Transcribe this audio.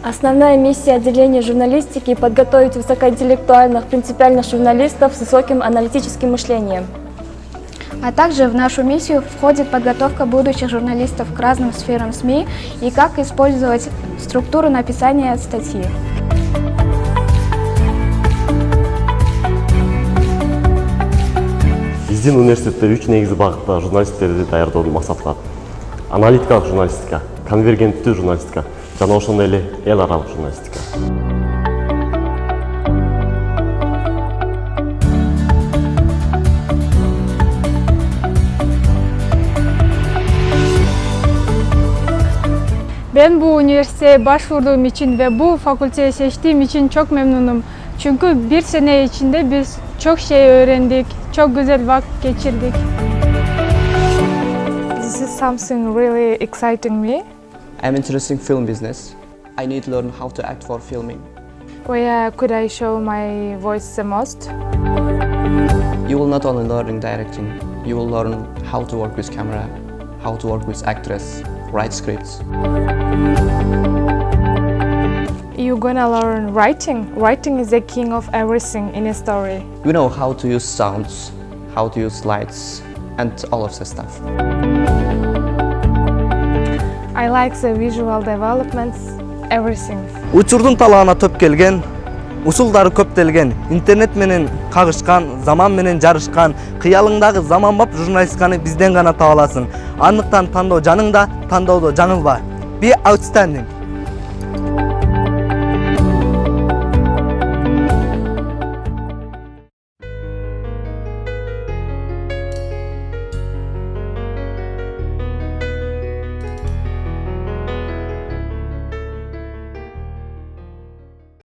Основная миссия отделения журналистики – подготовить высокоинтеллектуальных, принципиальных журналистов с высоким аналитическим мышлением. А также в нашу миссию входит подготовка будущих журналистов к разным сферам СМИ и как использовать структуру написания статьи. Биздин университетте 3 негизи багытта журналисттерди даярдоодун максаты бар. Аналитикалык журналистика, конвергенттүү журналистика жана ошондой эле эл аралык журналистика. Ben bu üniversiteye başvurduğum için ve bu fakülteyi seçtiğim için çok memnunum. Çünkü bir sene içinde biz çok şey öğrendik, çok güzel vakit geçirdik. This is something really exciting me. I'm interested in film business. I need to learn how to act for filming. Where could I show my voice the most? You will not only learn in directing, you will learn how to work with camera, how to work with actress, write scripts. You're gonna learn writing. Writing is the king of everything in a story. You know how to use sounds, how to use lights, and all of that stuff. I like the visual developments, everything. Учурдун талаана төп келген, усулдары көптелген, интернет менен кагышкан, заман менен жарышкан, кыялыңдагы заманбап журналистиканы бизден гана таба аласың. Андыктан тандоо жаныңда, тандоодо жаңылба. Be outstanding.